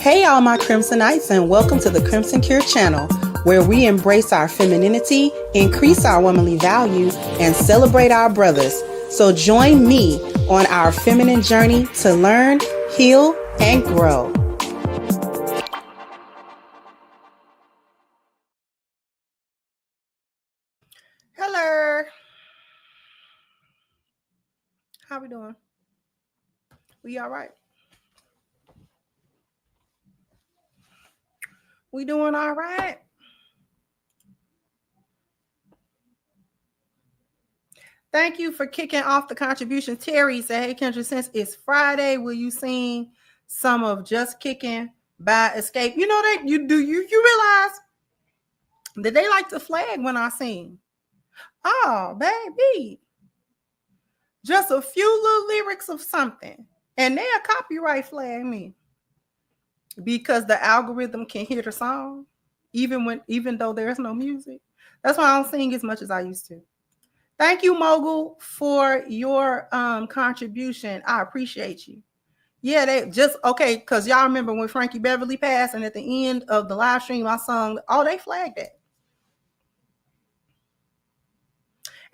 Hey all my Crimsonites, and welcome to the Crimson Cure channel, where we embrace our femininity, increase our womanly value, and celebrate our brothers. So join me on our feminine journey to learn, heal, and grow. Hello. How we doing? We all right? We doing all right? Thank you for kicking off the contribution. Terry said, hey, Kendra, since it's Friday, will you sing some of Just Kicking by Escape? You know that you realize that they like to flag when I sing. Oh, baby. Just a few little lyrics of something. And they'll copyright flag me. Because the algorithm can hear the song, even though there's no music. That's why I don't sing as much as I used to. Thank you, Mogul, for your contribution. I appreciate you. Yeah, they just okay, because y'all remember when Frankie Beverly passed, and at the end of the live stream, I sung, they flagged it.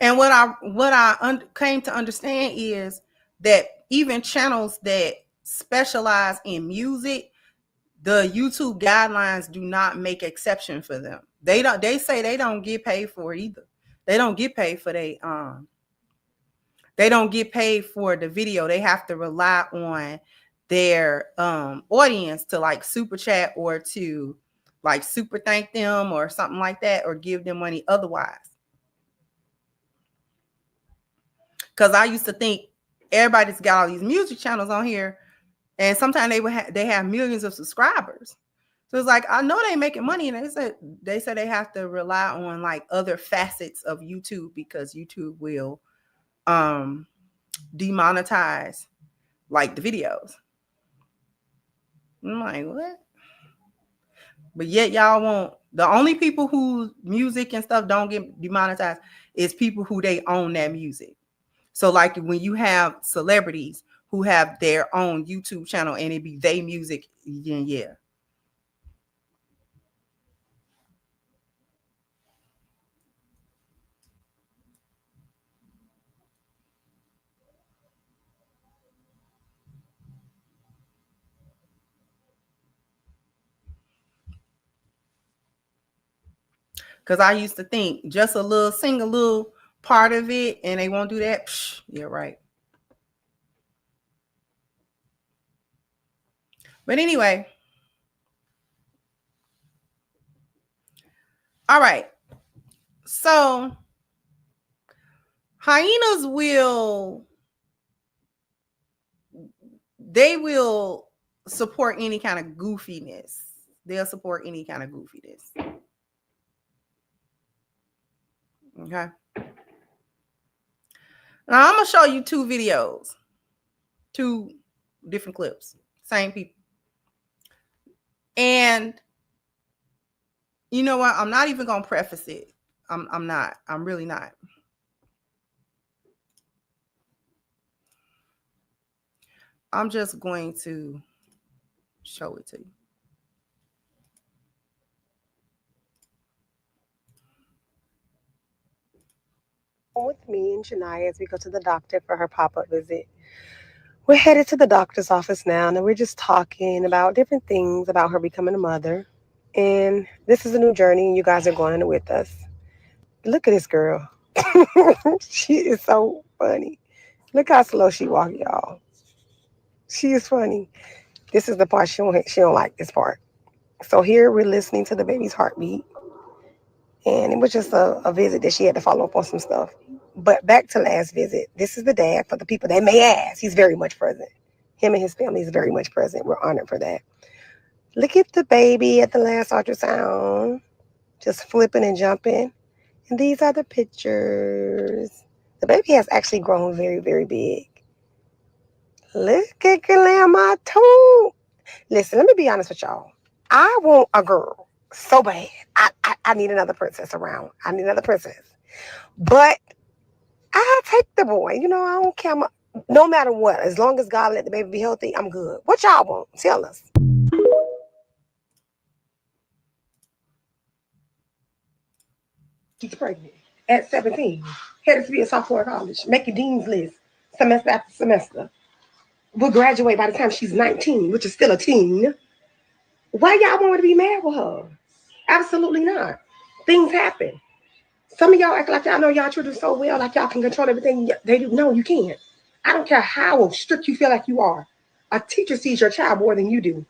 And what I came to understand is that even channels that specialize in music, the YouTube guidelines do not make exception for them. They say they don't get paid for it either. They don't get paid for they don't get paid for the video. They have to rely on their audience to like super chat or to like super thank them or something like that, or give them money otherwise. Because I used to think everybody's got all these music channels on here, and sometimes they have millions of subscribers. So it's like, I know they making money, and they said they have to rely on like other facets of YouTube because YouTube will demonetize like the videos. I'm like, what? But yet y'all won't. The only people whose music and stuff don't get demonetized is people who they own that music. So like when you have celebrities who have their own YouTube channel and it be they music, yeah. Because I used to think just sing a little part of it, and they won't do that. Psh, yeah, right. But anyway. All right. So hyenas will support any kind of goofiness. They'll support any kind of goofiness. Okay. Now I'm going to show you two videos. Two different clips. Same people. And you know what? I'm not even going to preface it. I'm not. I'm really not. I'm just going to show it to you. With me and Janiyah as we go to the doctor for her pop-up visit. We're headed to the doctor's office now, and we're just talking about different things about her becoming a mother. And this is a new journey, and you guys are going on it with us. Look at this girl. She is so funny. Look how slow she walks, y'all. She is funny. This is the part she don't like, this part. So here we're listening to the baby's heartbeat. And it was just a visit that she had to follow up on some stuff. But back to last visit. This is the dad. For the people that may ask, he's very much present. Him and his family is very much present. We're honored for that. Look at the baby at the last ultrasound. Just flipping and jumping. And these are the pictures. The baby has actually grown very, very big. Look at Grandma too. Listen, let me be honest with y'all. I want a girl so bad. I need another princess around. I need another princess. But I'll take the boy. You know, I don't care. No matter what. As long as God let the baby be healthy, I'm good. What y'all want? Tell us. She's pregnant at 17. Headed to be a sophomore in college, making dean's list semester after semester. Will graduate by the time she's 19, which is still a teen. Why y'all want to be mad with her? Absolutely not. Things happen. Some of y'all act like y'all know y'all children so well, like y'all can control everything they do. No, you can't. I don't care how strict you feel like you are. A teacher sees your child more than you do.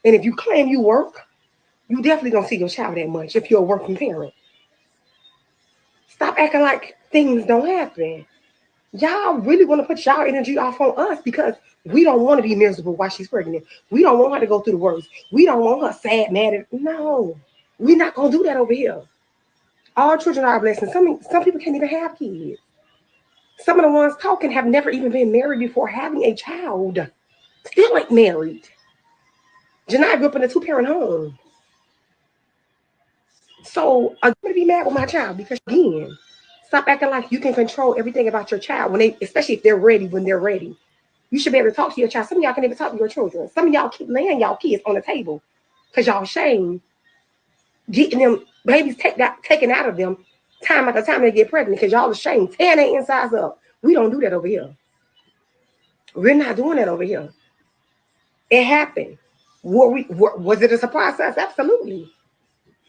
And if you claim you work, you definitely don't see your child that much if you're a working parent. Stop acting like things don't happen. Y'all really want to put y'all energy off on us because we don't want to be miserable while she's pregnant. We don't want her to go through the worst. We don't want her sad, mad. No, we're not going to do that over here. All children are a blessing. Some people can't even have kids. Some of the ones talking have never even been married before having a child. Still ain't married. Janai grew up in a two-parent home. So I'm going to be mad with my child because, again, stop acting like you can control everything about your child when they, especially if they're ready, when they're ready. You should be able to talk to your child. Some of y'all can't even talk to your children. Some of y'all keep laying y'all kids on the table because y'all ashamed getting them babies taken out of them time after time they get pregnant because y'all ashamed tearing their insides up. We don't do that over here. We're not doing that over here. It happened. Was it a surprise to us? Absolutely.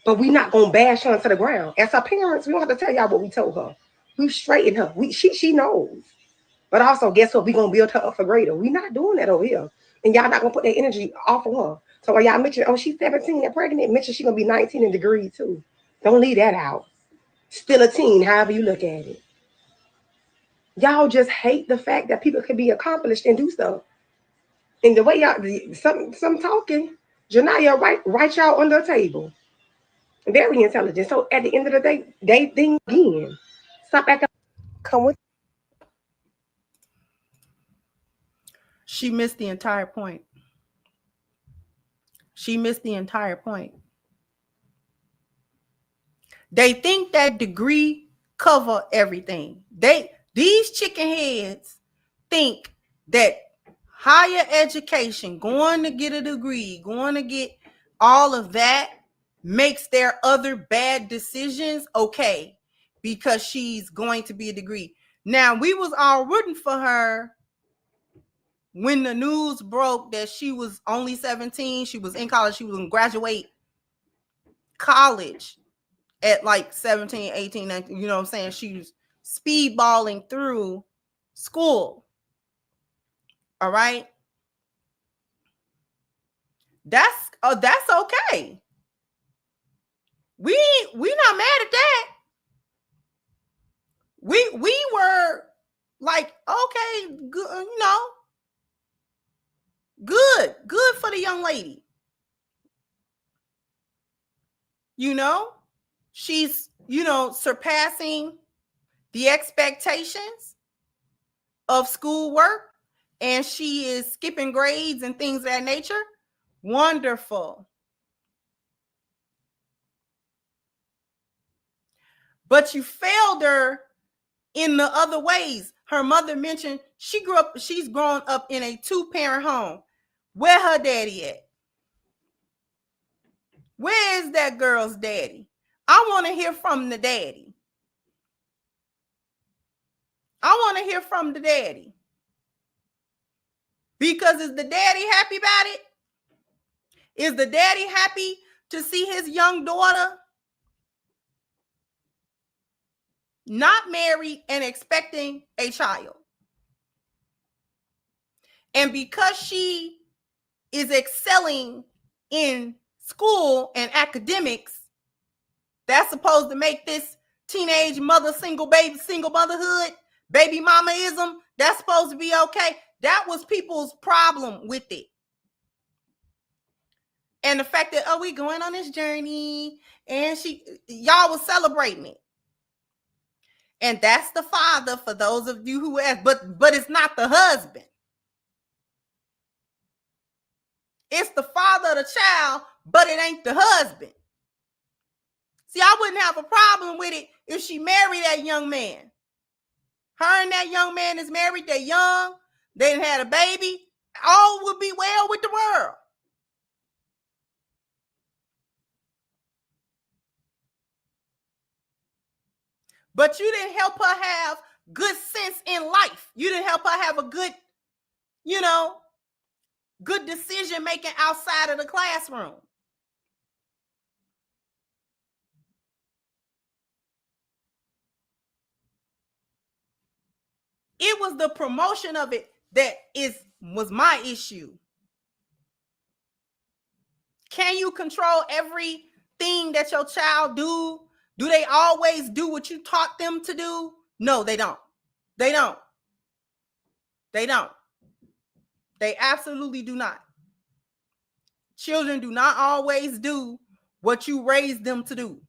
But we're not gonna bash her to the ground. As her parents, we don't have to tell y'all what we told her. We straightened her. She knows. But also, guess what? We're gonna build her up for greater. We're not doing that over here. And y'all not gonna put that energy off of her. So while y'all mention, oh, she's 17 and pregnant, mention she's gonna be 19 and degree too. Don't leave that out. Still a teen, however you look at it. Y'all just hate the fact that people can be accomplished and do stuff. And the way y'all some talking, Janaya write y'all under a table. Very intelligent. So at the end of the day, they think again. Stop acting. Come with. She missed the entire point. She missed the entire point. They think that degree cover everything. These chicken heads think that higher education, going to get a degree, going to get all of that makes their other bad decisions okay because she's going to be a degree. Now, we was all rooting for her when the news broke that she was only 17, she was in college, she was going to graduate college at like 17, 18, 19, you know what I'm saying? She was speedballing through school. All right? That's okay. We not mad at that. We were like, okay, good, good for the young lady. She's, surpassing the expectations of schoolwork, and she is skipping grades and things of that nature. Wonderful. But you failed her in the other ways. Her mother mentioned she's grown up in a two-parent home. Where her daddy at? Where is that girl's daddy? I want to hear from the daddy. I want to hear from the daddy. Because is the daddy happy about it? Is the daddy happy to see his young daughter not married and expecting a child? And because she is excelling in school and academics, that's supposed to make this teenage mother, single motherhood, baby mamaism, that's supposed to be okay. That was people's problem with it. And the fact that, we going on this journey, and y'all was celebrating it. And that's the father, for those of you who ask, but it's not the husband. It's the father of the child, but it ain't the husband. See, I wouldn't have a problem with it if she married that young man. Her and that young man is married, they're young, they had a baby, all would be well with the world. But you didn't help her have good sense in life. You didn't help her have a good, good decision making outside of the classroom. It was the promotion of it that was my issue. Can you control everything that your child do? Do they always do what you taught them to do? No, they don't. They don't. They don't. They absolutely do not. Children do not always do what you raised them to do.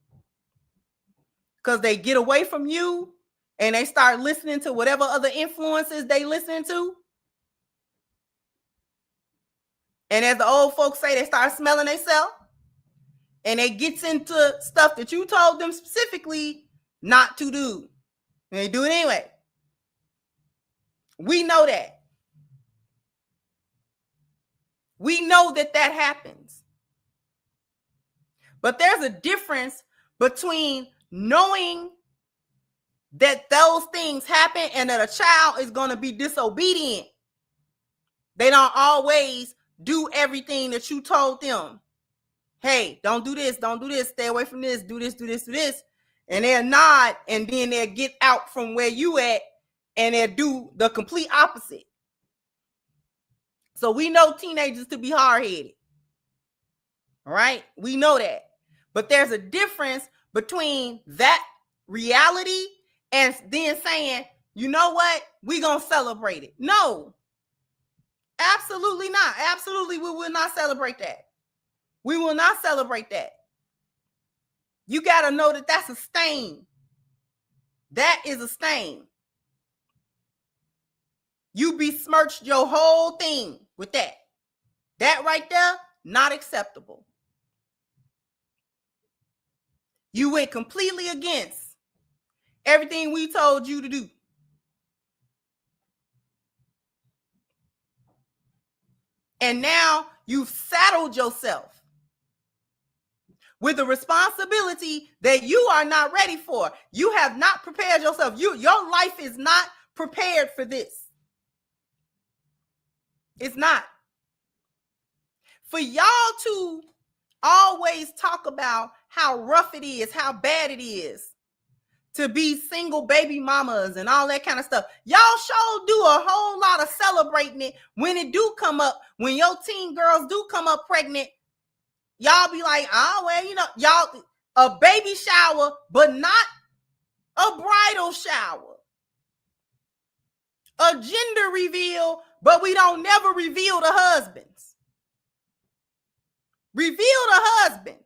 Because they get away from you and they start listening to whatever other influences they listen to. And as the old folks say, they start smelling themselves. And they gets into stuff that you told them specifically not to do. And they do it anyway. We know that. We know that happens. But there's a difference between knowing that those things happen and that a child is going to be disobedient. They don't always do everything that you told them. Hey, don't do this, stay away from this, do this, do this, do this. And they'll nod and then they'll get out from where you at and they'll do the complete opposite. So we know teenagers to be hard-headed. All right? We know that. But there's a difference between that reality and then saying, you know what? We're going to celebrate it. No. Absolutely not. Absolutely, we will not celebrate that. We will not celebrate that. You got to know that that's a stain. That is a stain. You besmirched your whole thing with that. That right there, not acceptable. You went completely against everything we told you to do. And now you've saddled yourself with a responsibility that you are not ready for. You have not prepared yourself. Your life is not prepared for this. It's not. For y'all to always talk about how rough it is, how bad it is to be single baby mamas and all that kind of stuff. Y'all sure do a whole lot of celebrating it when it do come up, when your teen girls do come up pregnant. Y'all be like, oh, well, y'all, a baby shower, but not a bridal shower. A gender reveal, but we don't never reveal the husbands. Reveal the husband.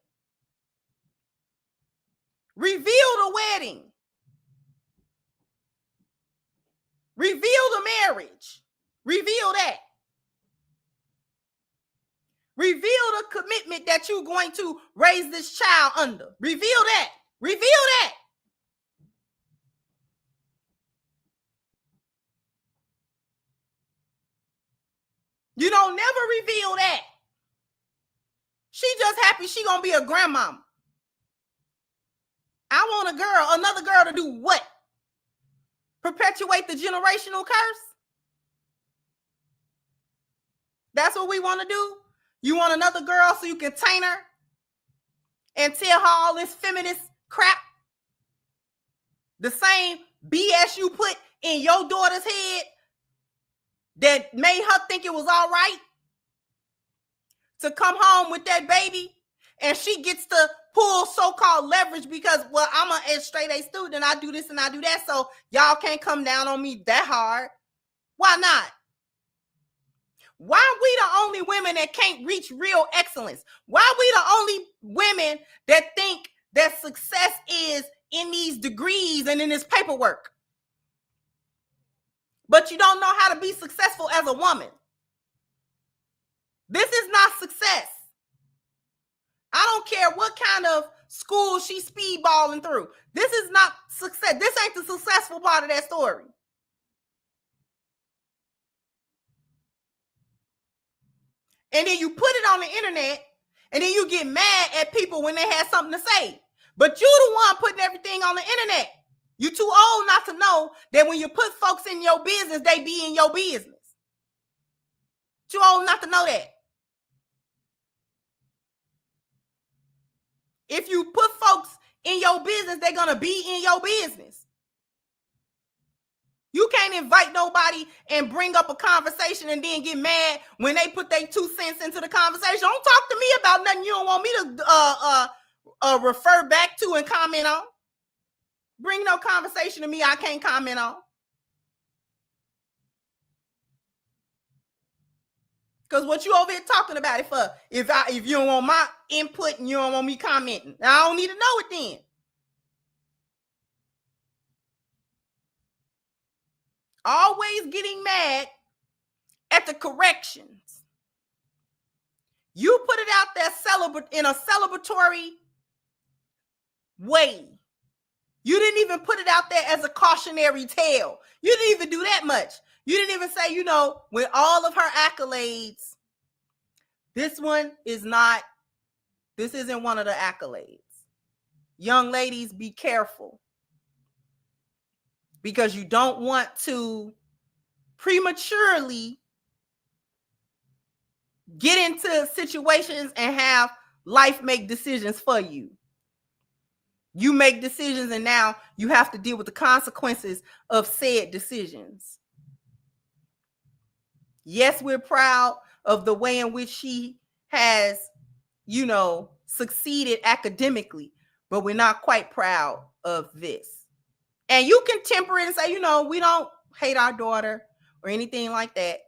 Reveal the wedding. Reveal the marriage. Reveal that. Reveal the commitment that you're going to raise this child under. Reveal that. Reveal that. You don't never reveal that. She just happy she gonna be a grandmama. I want a girl, another girl to do what? Perpetuate the generational curse? That's what we want to do? You want another girl so you can taint her and tell her all this feminist crap? The same BS you put in your daughter's head that made her think it was all right to come home with that baby, and she gets to pull so-called leverage because, well, I'm a straight A student and I do this and I do that, so y'all can't come down on me that hard. Why not? Why are we the only women that can't reach real excellence? Why are we the only women that think that success is in these degrees and in this paperwork? But you don't know how to be successful as a woman. This is not success. I don't care what kind of school she's speedballing through. This is not success. This ain't the successful part of that story. And then you put it on the internet, and then you get mad at people when they have something to say. But you the one putting everything on the internet. You too old not to know that when you put folks in your business, they be in your business. Too old not to know that. If you put folks in your business, they're going to be in your business. You can't invite nobody and bring up a conversation and then get mad when they put their 2 cents into the conversation. Don't talk to me about nothing you don't want me to refer back to and comment on. Bring no conversation to me I can't comment on. Because what you over here talking about it for? If you don't want my input and you don't want me commenting, I don't need to know it then. Always getting mad at the corrections. You put it out there in a celebratory way. You didn't even put it out there as a cautionary tale. You didn't even do that much. You didn't even say, with all of her accolades, this isn't one of the accolades. Young ladies, be careful. Because you don't want to prematurely get into situations and have life make decisions for you. You make decisions and now you have to deal with the consequences of said decisions. Yes, we're proud of the way in which she has, succeeded academically, but we're not quite proud of this. And you can temper it and say, we don't hate our daughter or anything like that.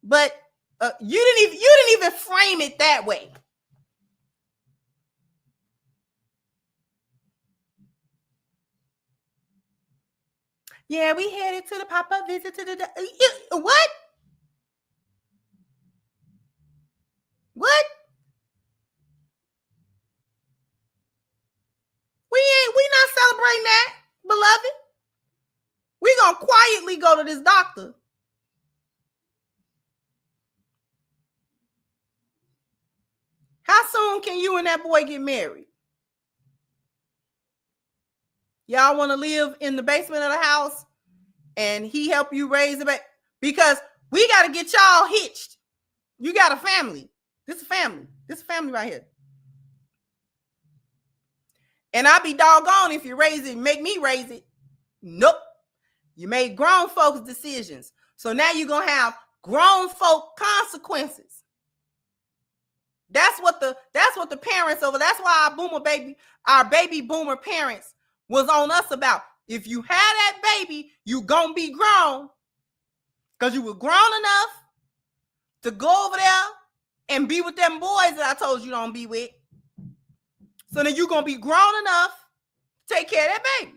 But you didn't even frame it that way. Yeah, we headed to the pop-up visit to the what? What? We not celebrating that, beloved. We gonna quietly go to this doctor. How soon can you and that boy get married? Y'all want to live in the basement of the house and he help you raise the baby? Because we got to get y'all hitched. You got a family. This is a family. This is a family right here. And I'll be doggone if you raise it, make me raise it. Nope. You made grown folks decisions. So now you're going to have grown folk consequences. That's what the parents over. That's why our baby boomer parents was on us about. If you had that baby, you gonna be grown. Because you were grown enough to go over there and be with them boys that I told you don't be with. So then you're gonna be grown enough to take care of that baby.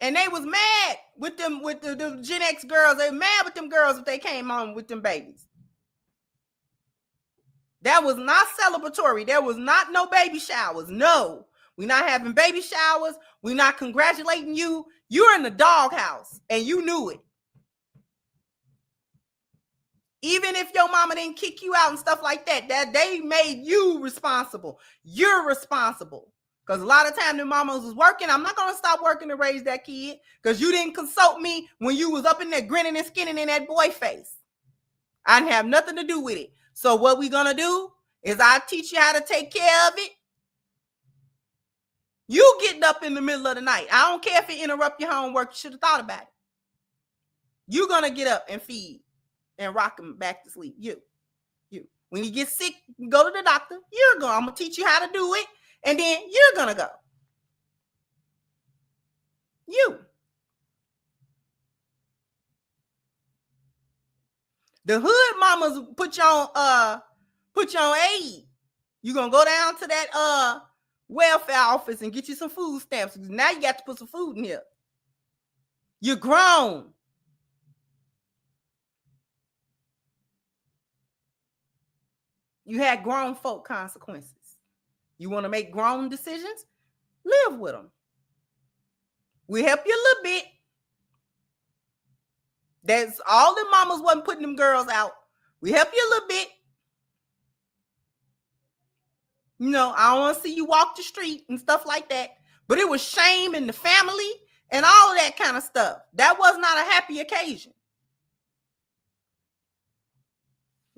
And they was mad with the Gen X girls. They were mad with them girls if they came home with them babies. That was not celebratory. There was not no baby showers. No, we're not having baby showers. We're not congratulating you. You're in the doghouse and you knew it. Even if your mama didn't kick you out and stuff like that, that they made you responsible. You're responsible. Because a lot of times the mamas was working. I'm not going to stop working to raise that kid because you didn't consult me when you was up in there grinning and skinning in that boy face. I didn't have nothing to do with it. So what we going to do is I teach you how to take care of it. You getting up in the middle of the night. I don't care if it interrupt your homework. You should have thought about it. You're going to get up and feed and rock him back to sleep. You. When you get sick, go to the doctor. I'm going to teach you how to do it. And then you're going to go. You. The hood mamas put you on aid. You're going to go down to that welfare office and get you some food stamps. Now you got to put some food in here. You're grown. You had grown folk consequences. You want to make grown decisions? Live with them. We help you a little bit. That's all the mamas wasn't putting them girls out. We help you a little bit. I don't want to see you walk the street and stuff like that. But it was shame in the family and all of that kind of stuff. That was not a happy occasion.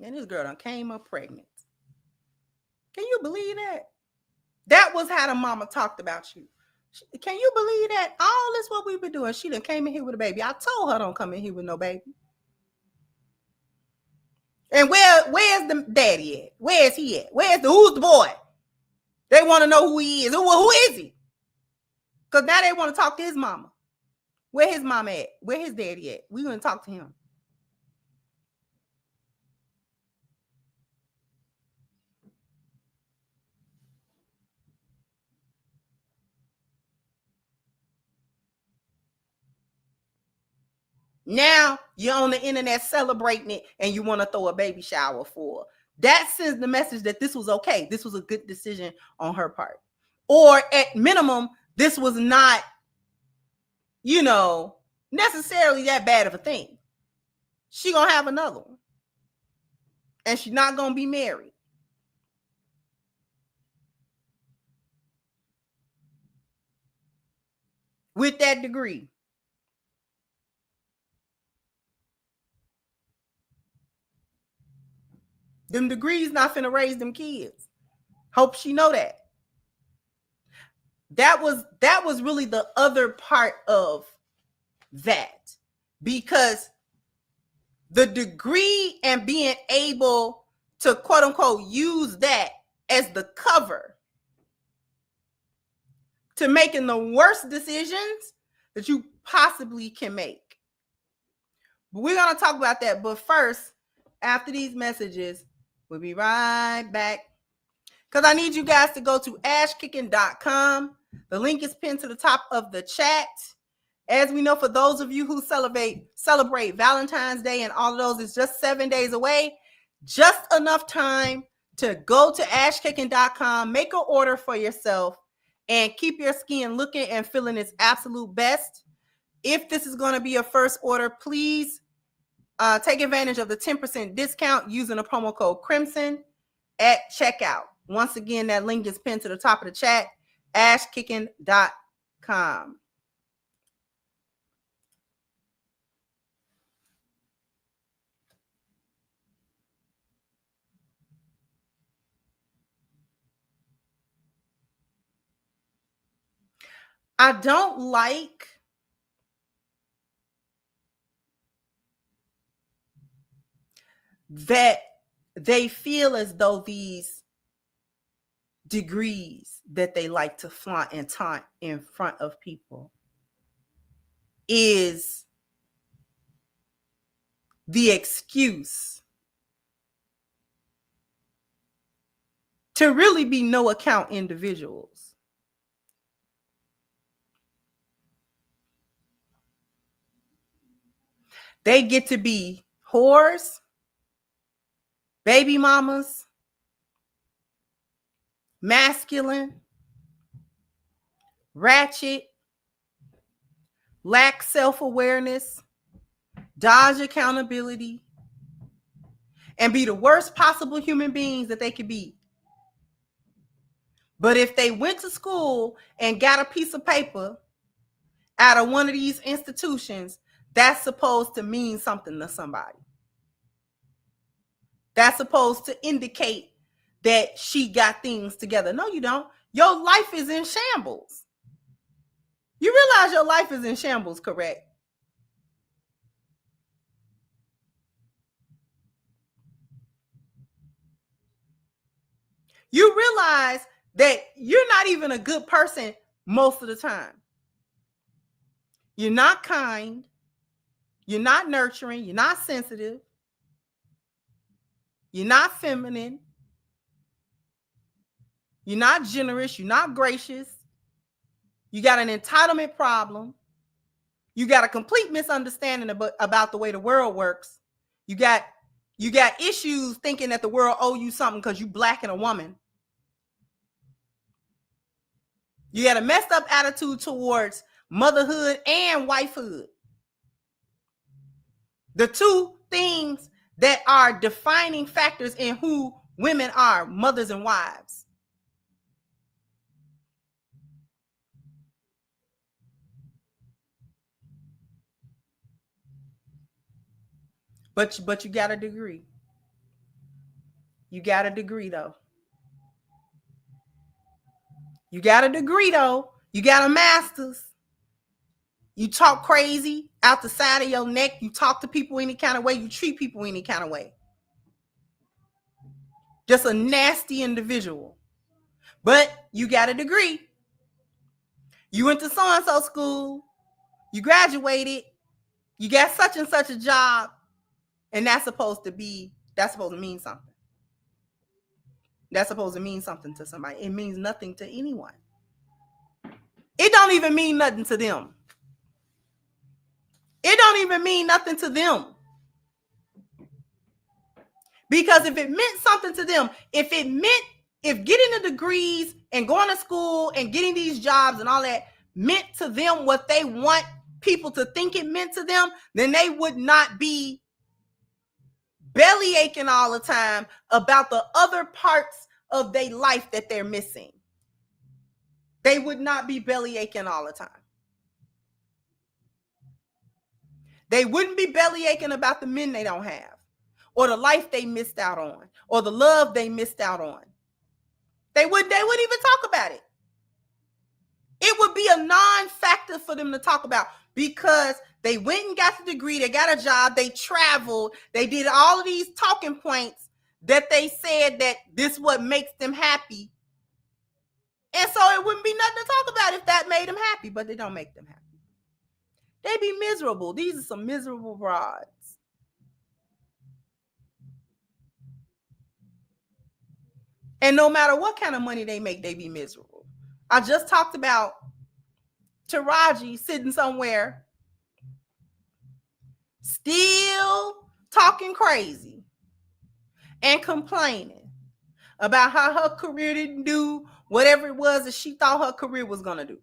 And this girl done came up pregnant. Can you believe that? That was how the mama talked about you. Can you believe that? All this what we've been doing. She done came in here with a baby. I told her don't come in here with no baby. And where's the daddy at? Where's he at? Who's the boy? They want to know who he is. Who is he? Because now they want to talk to his mama. Where his mama at? Where his daddy at? We're going to talk to him. Now you're on the internet celebrating it and you want to throw a baby shower for her. That sends the message that this was okay. This was a good decision on her part. Or at minimum, this was not, necessarily that bad of a thing. She gonna have another one. And she's not gonna be married. With that degree. Them degrees not finna raise them kids. Hope she know that. That was really the other part of that. Because the degree and being able to quote unquote use that as the cover to making the worst decisions that you possibly can make. But we're going to talk about that. But first, after these messages, we'll be right back. Because I need you guys to go to ashkicking.com. The link is pinned to the top of the chat. As we know, for those of you who celebrate Valentine's Day and all of those, it's just 7 days away. Just enough time to go to ashkicking.com, make an order for yourself, and keep your skin looking and feeling its absolute best. If this is going to be your first order, please take advantage of the 10% discount using the promo code Crimson at checkout. Once again, that link is pinned to the top of the chat, ashkicking.com. I don't like that they feel as though these degrees that they like to flaunt and taunt in front of people is the excuse to really be no account individuals. They get to be whores, baby mamas, masculine, ratchet, lack self-awareness, dodge accountability, and be the worst possible human beings that they could be. But if they went to school and got a piece of paper out of one of these institutions, that's supposed to mean something to somebody. That's supposed to indicate that she got things together. No, you don't. Your life is in shambles. You realize your life is in shambles, correct? You realize that you're not even a good person most of the time. You're not kind. You're not nurturing. You're not sensitive. You're not feminine. You're not generous. You're not gracious. You got an entitlement problem. You got a complete misunderstanding about the way the world works. You got issues thinking that the world owe you something because you black and a woman. You got a messed up attitude towards motherhood and wifehood. The two things that are defining factors in who women are, mothers and wives. But you got a degree. You got a degree though. You got a degree though. You got a master's. You talk crazy out the side of your neck. You talk to people any kind of way. You treat people any kind of way. Just a nasty individual. But you got a degree. You went to so-and-so school. You graduated. You got such and such a job. And that's supposed to mean something. That's supposed to mean something to somebody. It means nothing to anyone. It don't even mean nothing to them. It don't even mean nothing to them. Because if it meant something to them, if getting the degrees and going to school and getting these jobs and all that meant to them what they want people to think it meant to them, then they would not be belly aching all the time about the other parts of their life that they're missing. They would not be belly aching all the time. They wouldn't be belly aching about the men they don't have, or the life they missed out on, or the love they missed out on. They wouldn't even talk about it. It would be a non-factor for them to talk about because they went and got the degree, they got a job, they traveled, they did all of these talking points that they said that this is what makes them happy. And so it wouldn't be nothing to talk about if that made them happy, but they don't make them happy. They be miserable. These are some miserable broads. And no matter what kind of money they make, they be miserable. I just talked about Taraji sitting somewhere still talking crazy and complaining about how her career didn't do whatever it was that she thought her career was going to do.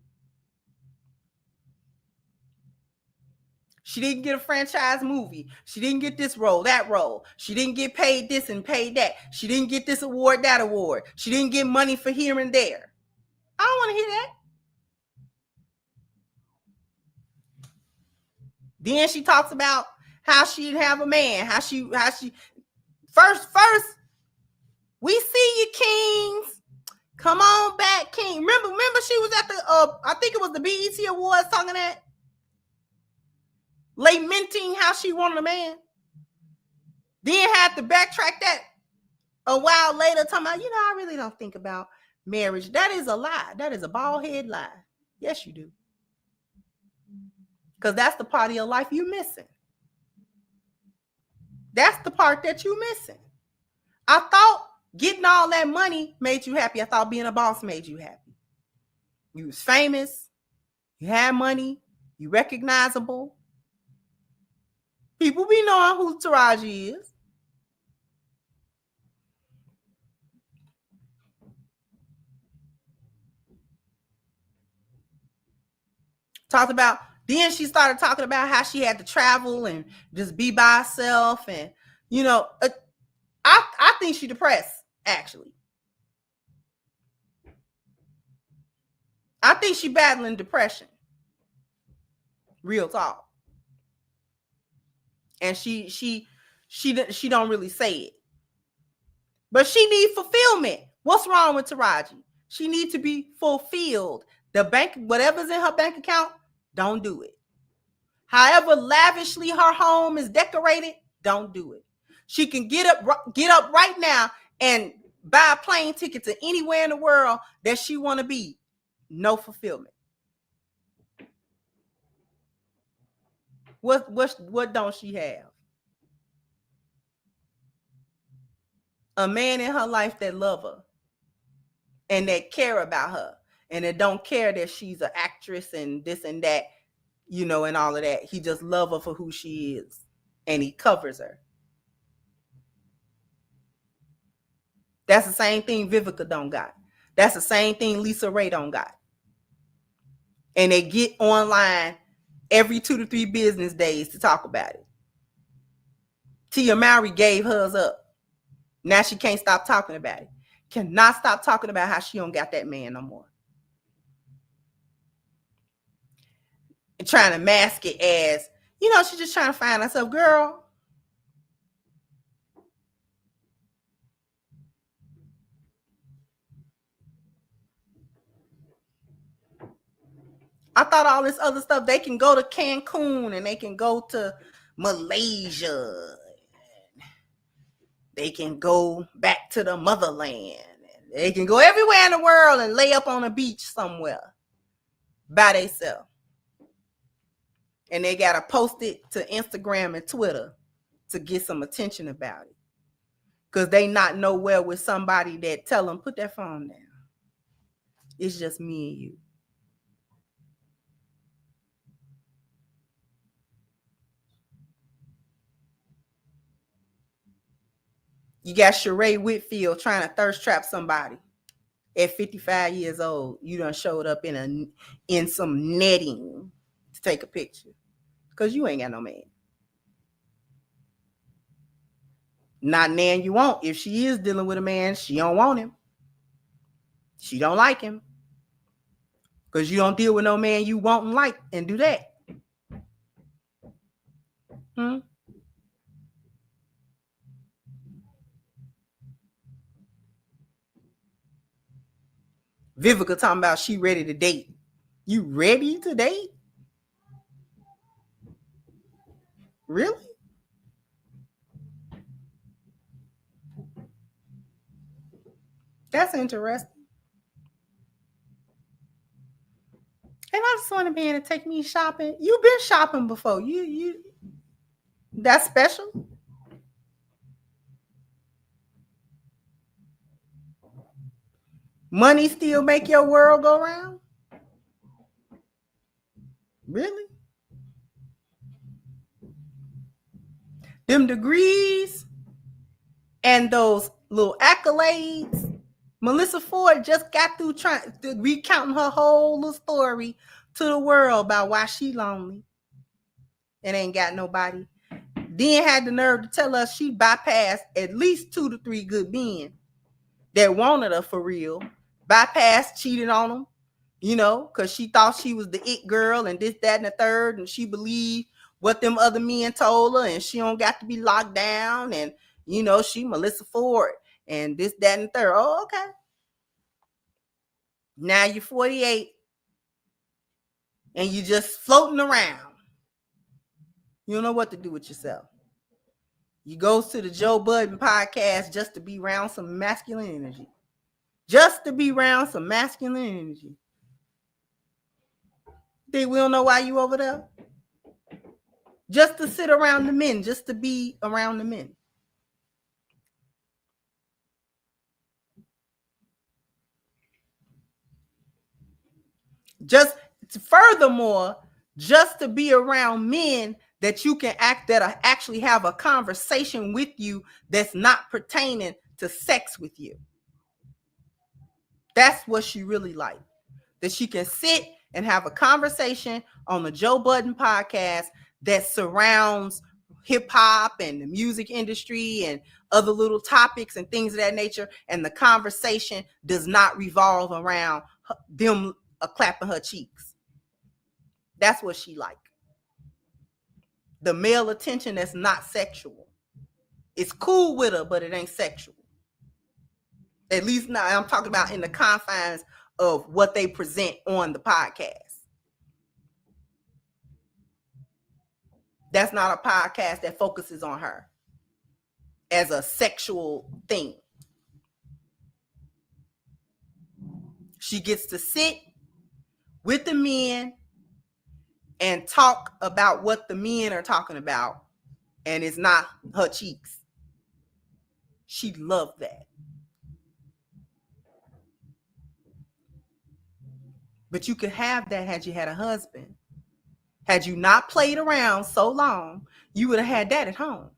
She didn't get a franchise movie. She didn't get this role, that role. She didn't get paid this and paid that. She didn't get this award, that award. She didn't get money for here and there. I don't want to hear that. Then she talks about how she didn't have a man, how she first, we see you, kings. Come on back, king. Remember she was at the I think it was the BET Awards talking that, lamenting how she wanted a man. Then had to backtrack that a while later, talking about, I really don't think about marriage. That is a lie. That is a bald head lie. Yes, you do. Because that's the part of your life you missing. That's the part that you missing. I thought getting all that money made you happy. I thought being a boss made you happy. You was famous. You had money. You recognizable. People be knowing who Taraji is. Then she started talking about how she had to travel and just be by herself. And, I think she's depressed, actually. I think she's battling depression. Real talk. And she don't really say it. But she needs fulfillment. What's wrong with Taraji? She needs to be fulfilled. The bank, whatever's in her bank account, don't do it. However lavishly her home is decorated, don't do it. She can get up right now and buy a plane ticket to anywhere in the world that she want to be. No fulfillment. What don't she have? A man in her life that love her and that care about her and that don't care that she's an actress and this and that, and all of that. He just love her for who she is and he covers her. That's the same thing Vivica don't got. That's the same thing Lisa Ray don't got. And they get online every 2 to 3 business days to talk about it. Tia Mowry gave hers up. Now she can't stop talking about it. Cannot stop talking about how she don't got that man no more. And trying to mask it as, she's just trying to find herself. Girl, thought all this other stuff, they can go to Cancun and they can go to Malaysia. They can go back to the motherland. They can go everywhere in the world and lay up on a beach somewhere by themselves. And they got to post it to Instagram and Twitter to get some attention about it. Because they not nowhere with somebody that tell them, put that phone down. It's just me and you. You got Sheree Whitfield trying to thirst trap somebody at 55 years old. You done showed up in some netting to take a picture because you ain't got no man. Not now you won't. If she is dealing with a man, she don't want him. She don't like him because you don't deal with no man you want and like and do that. Vivica talking about she ready to date. You ready to date? Really? That's interesting. And I just want a man to take me shopping. You've been shopping before. You that's special. Money still make your world go round? Really? Them degrees and those little accolades. Melissa Ford just got through recounting her whole little story to the world about why she lonely and ain't got nobody. Then had the nerve to tell us she bypassed at least 2 to 3 good men that wanted her for real. Bypassed, cheated on them, because she thought she was the it girl and this, that, and the third, and she believed what them other men told her, and she don't got to be locked down, and she Melissa Ford and this, that, and the third. Oh, okay. Now you're 48 and you just floating around. You don't know what to do with yourself. You go to the Joe Budden podcast just to be around some masculine energy. Just to be around some masculine energy. Think we don't know why you over there? Just to sit around the men, just to be around the men. Furthermore, just to be around men that you can actually have a conversation with you that's not pertaining to sex with you. That's what she really like. That she can sit and have a conversation on the Joe Budden podcast that surrounds hip hop and the music industry and other little topics and things of that nature. And the conversation does not revolve around them clapping her cheeks. That's what she like. The male attention that's not sexual. It's cool with her, but it ain't sexual. At least now I'm talking about in the confines of what they present on the podcast. That's not a podcast that focuses on her as a sexual thing. She gets to sit with the men and talk about what the men are talking about, and it's not her cheeks. She loved that. But you could have that had you had a husband. Had you not played around so long, you would have had that at home.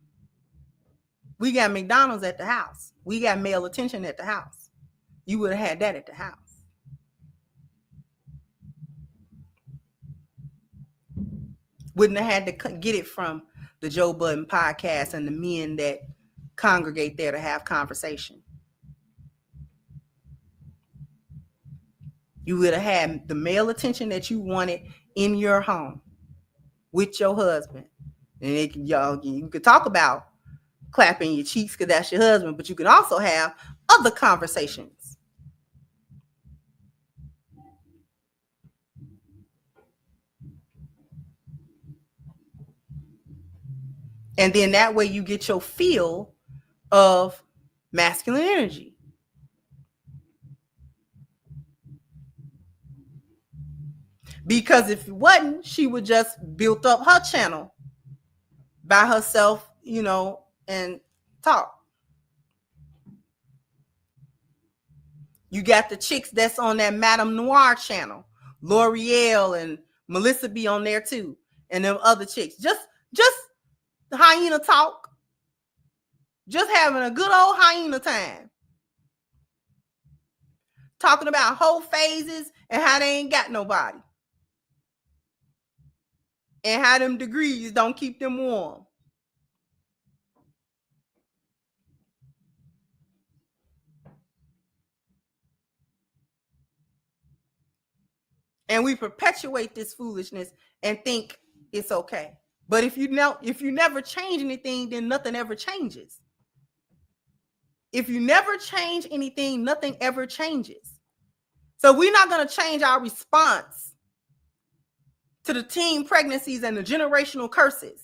We got McDonald's at the house. We got male attention at the house. You would have had that at the house. Wouldn't have had to get it from the Joe Budden podcast and the men that congregate there to have conversation. You would have had the male attention that you wanted in your home with your husband. And you could talk about clapping your cheeks because that's your husband, but you can also have other conversations. And then that way you get your feel of masculine energy. Because if it wasn't, she would just build up her channel by herself, and talk. You got the chicks that's on that Madame Noir channel. L'Oreal and Melissa be on there too. And them other chicks. Just the hyena talk. Just having a good old hyena time. Talking about whole phases and how they ain't got nobody. And how them degrees don't keep them warm. And we perpetuate this foolishness and think it's okay. But if you never change anything, then nothing ever changes. If you never change anything, nothing ever changes. So we're not going to change our response to the teen pregnancies and the generational curses.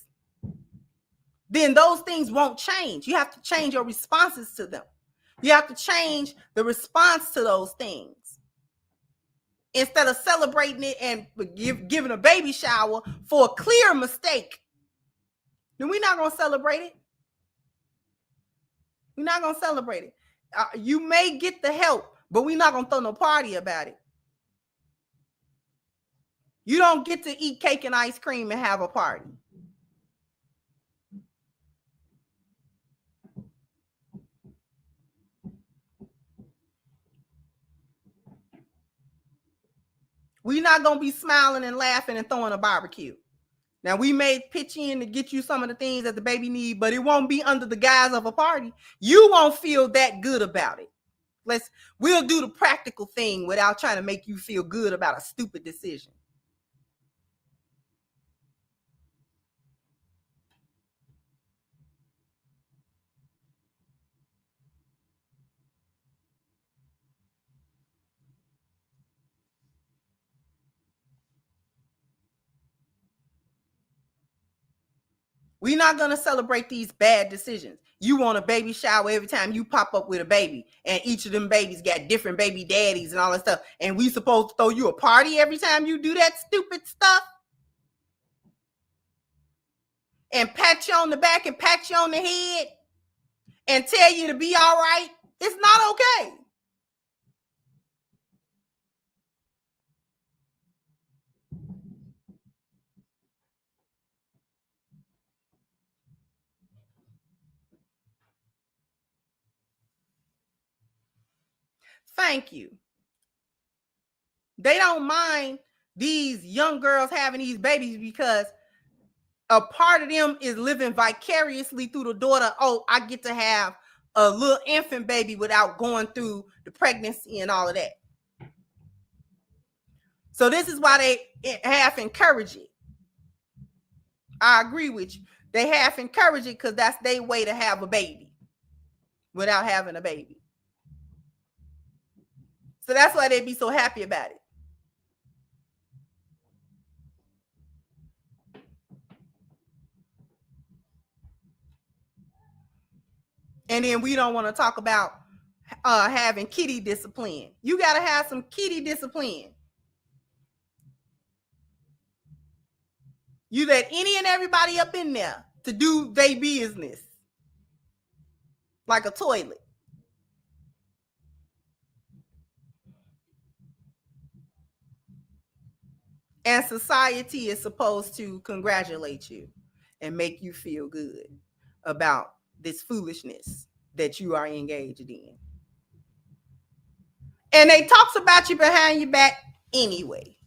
Then those things won't change. You have to change your responses to them. You have to change the response to those things. Instead of celebrating it and giving a baby shower for a clear mistake, then we're not going to celebrate it. We're not going to celebrate it. You may get the help, but we're not going to throw no party about it. You don't get to eat cake and ice cream and have a party. We're not going to be smiling and laughing and throwing a barbecue. Now, we may pitch in to get you some of the things that the baby needs, but it won't be under the guise of a party. You won't feel that good about it. We'll do the practical thing without trying to make you feel good about a stupid decision. We're not going to celebrate these bad decisions. You want a baby shower every time you pop up with a baby, and each of them babies got different baby daddies and all that stuff. And we supposed to throw you a party every time you do that stupid stuff? And pat you on the back and pat you on the head and tell you to be all right? It's not okay. Thank you. They don't mind these young girls having these babies because a part of them is living vicariously through the daughter. Oh, I get to have a little infant baby without going through the pregnancy and all of that. So this is why they half encourage it. I agree with you. They half encourage it because that's their way to have a baby without having a baby. So that's why they be so happy about it. And then we don't want to talk about having kitty discipline. You got to have some kitty discipline. You let any and everybody up in there to do their business like a toilet. And society is supposed to congratulate you and make you feel good about this foolishness that you are engaged in. And they talks about you behind your back anyway.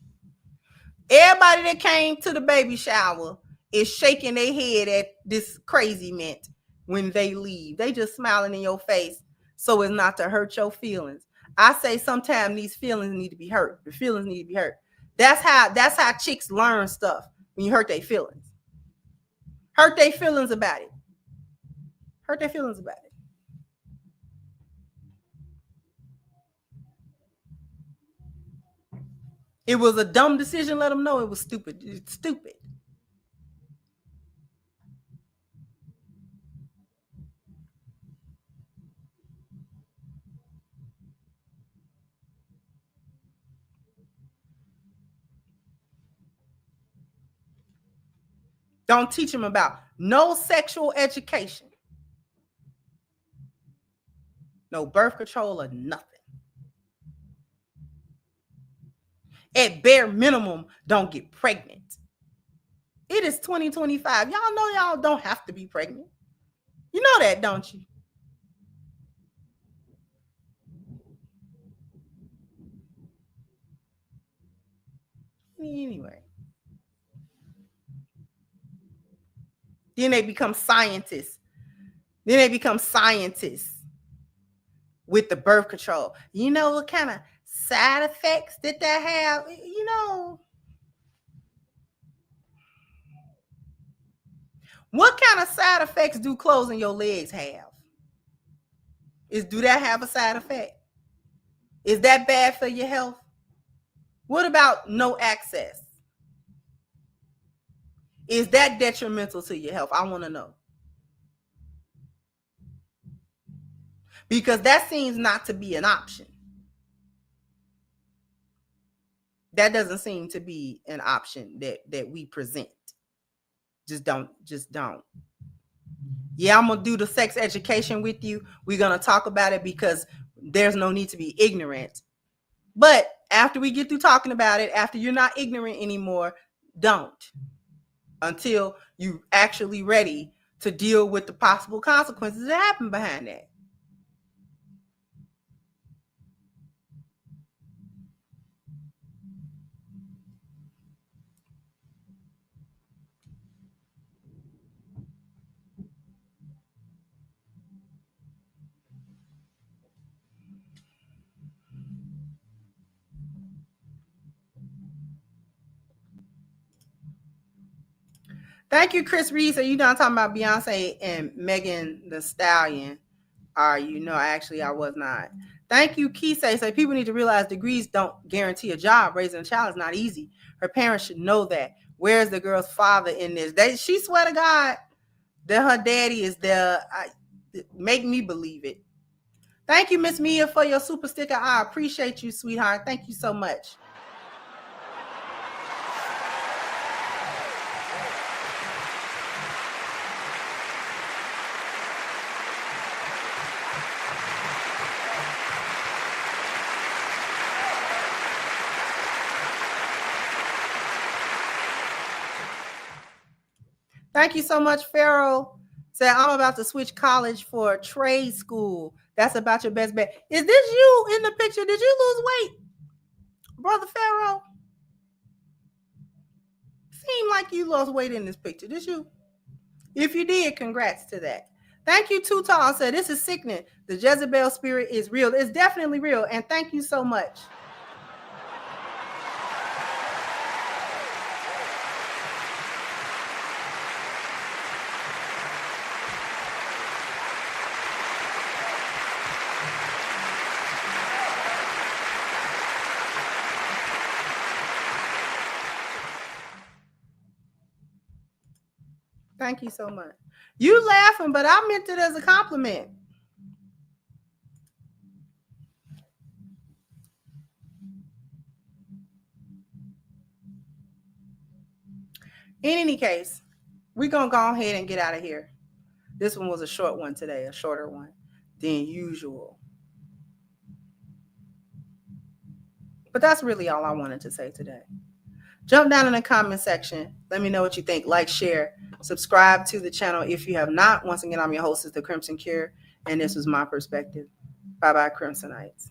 Everybody that came to the baby shower is shaking their head at this crazy mint when they leave. They just smiling in your face so as not to hurt your feelings. I say sometimes these feelings need to be hurt. The feelings need to be hurt. That's how chicks learn stuff, when you hurt their feelings. Hurt their feelings about it. Hurt their feelings about it. It was a dumb decision. Let them know it was stupid. It's stupid. Don't teach them about no sexual education, no birth control or nothing. At bare minimum, don't get pregnant. It is 2025. Y'all know y'all don't have to be pregnant. You know that, don't you? Anyway. Then they become scientists. With the birth control. You know what kind of side effects did that have? You know. What kind of side effects do closing your legs have? Do that have a side effect? Is that bad for your health? What about no access? Is that detrimental to your health? I want to know. Because that seems not to be an option. That doesn't seem to be an option that we present. Just don't. Yeah, I'm going to do the sex education with you. We're going to talk about it because there's no need to be ignorant. But after we get through talking about it, after you're not ignorant anymore, don't. Until you're actually ready to deal with the possible consequences that happen behind that. Thank you, Chris Reed. So you done talking about Beyonce and Megan Thee Stallion. You know, actually, I was not. Thank you, Kisei. So people need to realize degrees don't guarantee a job. Raising a child is not easy. Her parents should know that. Where's the girl's father in this? She swear to God that her daddy is there. Make me believe it. Thank you, Miss Mia, for your super sticker. I appreciate you, sweetheart. Thank you so much. Thank you so much, Pharaoh. Said, I'm about to switch college for trade school. That's about your best bet. Is this you in the picture? Did you lose weight, Brother Pharaoh? Seemed like you lost weight in this picture. Did you? If you did, congrats to that. Thank you, Too Tall. Said, this is sickening. The Jezebel spirit is real. It's definitely real. And thank you so much. Thank you so much. You laughing, but I meant it as a compliment. In any case, we're going to go ahead and get out of here. This one was a short one today, a shorter one than usual. But that's really all I wanted to say today. Jump down in the comment section. Let me know what you think. Like, share, subscribe to the channel if you have not. Once again, I'm your hostess, The Crimson Cure, and this was my perspective. Bye-bye, Crimsonites.